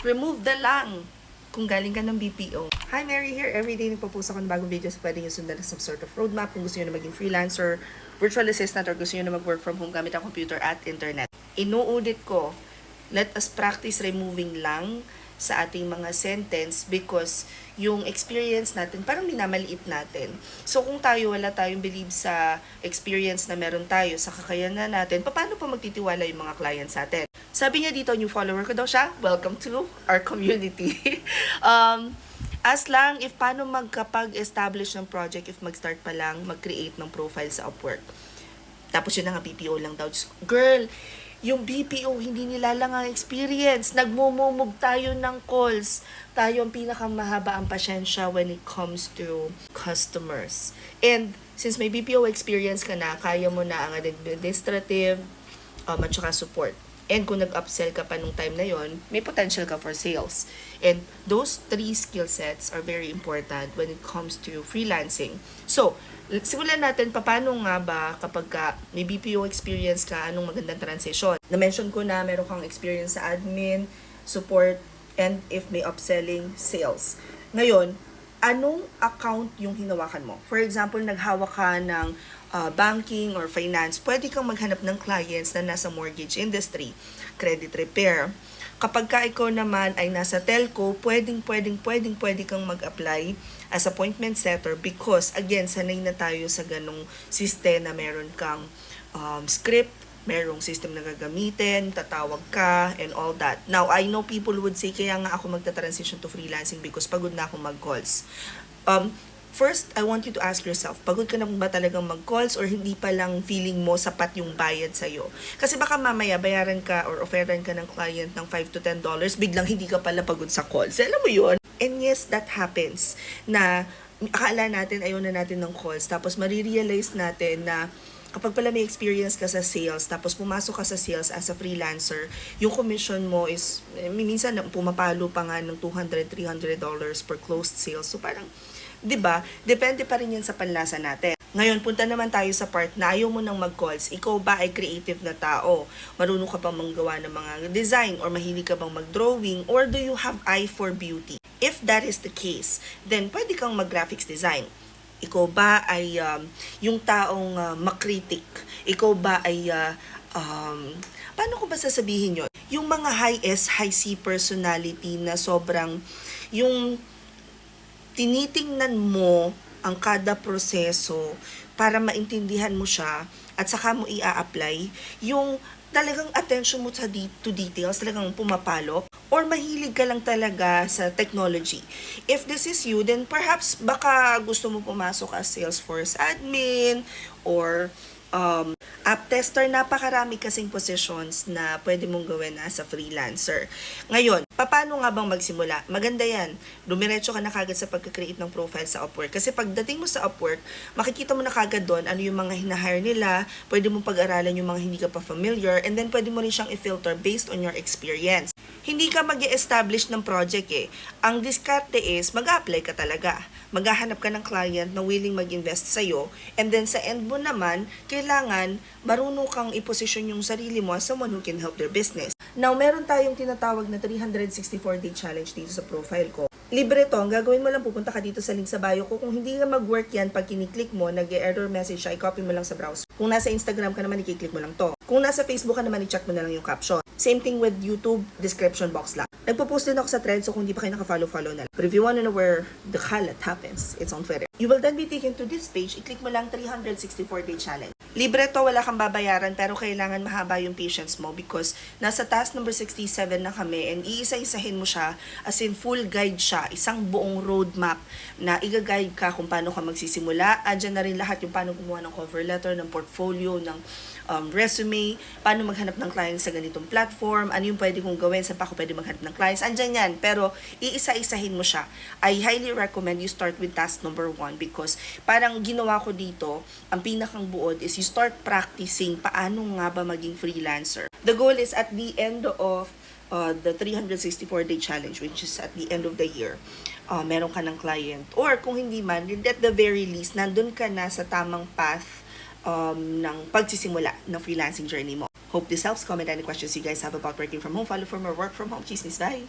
Remove the lang kung galing ka ng BPO. Hi, Mary here. Everyday nagpo-post ako ng bagong videos. Pwede nyo sundan some sort of roadmap kung gusto nyo na maging freelancer, virtual assistant, or gusto nyo na mag-work from home gamit ang computer at internet. Inuudit ko, let us practice removing lang sa ating mga sentence because yung experience natin, parang minamaliit natin. So, kung wala tayong believe sa experience na meron tayo, sa kakayanan natin, paano pa magtitiwala yung mga clients sa atin? Sabi niya dito, new follower ko daw siya. Welcome to our community. As lang, if paano magkapag-establish ng project, if mag-start pa lang, mag-create ng profile sa Upwork. Tapos yun na nga, BPO lang daw. Girl, yung BPO, hindi nila lang ang experience. Nagmumumug tayo ng calls. Tayo ang pinakamahaba ang pasyensya when it comes to customers. And since may BPO experience ka na, kaya mo na ang administrative at saka support. And kung nag-upsell ka pa nung time na yon, may potential ka for sales. And those 3 skill sets are very important when it comes to freelancing. So, simulan natin paano nga ba kapag may BPO experience ka, anong magandang transition. Na-mention ko na meron kang experience sa admin, support, and if may upselling, sales. Ngayon, anong account yung hinawakan mo? For example, naghawak ka ng banking or finance, pwede kang maghanap ng clients na nasa mortgage industry, credit repair. Kapag ikaw naman ay nasa telco, pwedeng kang mag-apply as appointment setter because, again, sanay na tayo sa ganong system na meron kang script, merong system na gagamitin, tatawag ka, and all that. Now, I know people would say, kaya nga ako magta-transition to freelancing because pagod na akong mag-calls. First, I want you to ask yourself, pagod ka na ba talagang mag-calls or hindi pa lang feeling mo sapat yung bayad sa'yo? Kasi baka mamaya bayaran ka or offeran ka ng client ng $5 to $10, biglang hindi ka pala pagod sa calls. Alam mo yun? And yes, that happens na akala natin ayaw na natin ng calls tapos marirealize natin na kapag pala may experience ka sa sales, tapos pumasok ka sa sales as a freelancer, yung commission mo is, minsan pumapalo pa nga ng $200, $300 per closed sales. So parang, 'di ba? Depende pa rin 'yan sa panlasa natin. Ngayon, punta naman tayo sa part na ayaw mo nang mag-calls. Ikaw ba ay creative na tao? Marunong ka bang manggawa ng mga design or mahilig ka bang mag-drawing or do you have eye for beauty? If that is the case, then pwede kang mag-graphics design. Ikaw ba ay yung taong makritik? Ikaw ba ay paano ko ba sasabihin 'yon? Yung mga high S, high C personality na sobrang yung tinitingnan mo ang kada proseso para maintindihan mo siya at saka mo i-apply, yung talagang attention mo to details, talagang pumapalo, or mahilig ka lang talaga sa technology. If this is you, then perhaps baka gusto mo pumasok as Salesforce admin or app tester. Napakarami kasing positions na pwede mong gawin as a freelancer. Ngayon, paano nga bang magsimula? Maganda yan. Dumiretso ka na kagad sa pagka-create ng profile sa Upwork. Kasi pagdating mo sa Upwork, makikita mo na kagad doon ano yung mga hinahire nila, pwede mong pag-aralan yung mga hindi ka pa familiar, and then pwede mo rin siyang i-filter based on your experience. Hindi ka mag-e-establish ng project eh. Ang diskarte is, mag-apply ka talaga. Maghahanap ka ng client na willing mag-invest sa'yo, and then sa end mo naman, kailangan marunong kang i-position yung sarili mo as someone who can help their business. Now, meron tayong tinatawag na 364-day challenge dito sa profile ko. Libre to, ang gagawin mo lang, pupunta ka dito sa link sa bio ko. Kung hindi nga mag-work yan, pag kiniklik mo, nag-error message siya, i-copy mo lang sa browser. Kung nasa Instagram ka naman, i-click mo lang to. Kung nasa Facebook ka naman, i-check mo na lang yung caption. Same thing with YouTube, description box lang. Nagpo-post din ako sa thread, so kung hindi pa kayo naka-follow na lang. But if you wanna know where the kalat happens, it's on Twitter. You will then be taken to this page, i-click mo lang 364-day challenge. Libre to, wala kang babayaran, pero kailangan mahaba yung patience mo because nasa task number 67 na kami and iisa-isahin mo siya as in full guide siya, isang buong roadmap na i-guide ka kung paano ka magsisimula. Andyan na rin lahat yung paano gumawa ng cover letter, ng portfolio, ng resume, paano maghanap ng clients sa ganitong platform, ano yung pwede kong gawin, saan pa ako pwede maghanap ng clients, andyan yan. Pero iisa-isahin mo siya. I highly recommend you start with task number 1 because parang ginawa ko dito, ang pinakang buod is you start practicing paano nga ba maging freelancer. The goal is at the end of the 364-day challenge, which is at the end of the year, meron ka ng client. Or kung hindi man, at the very least, nandun ka na sa tamang path ng pagsisimula ng freelancing journey mo. Hope this helps. Comment any questions you guys have about working from home. Follow for more work from home. Chismis. Bye!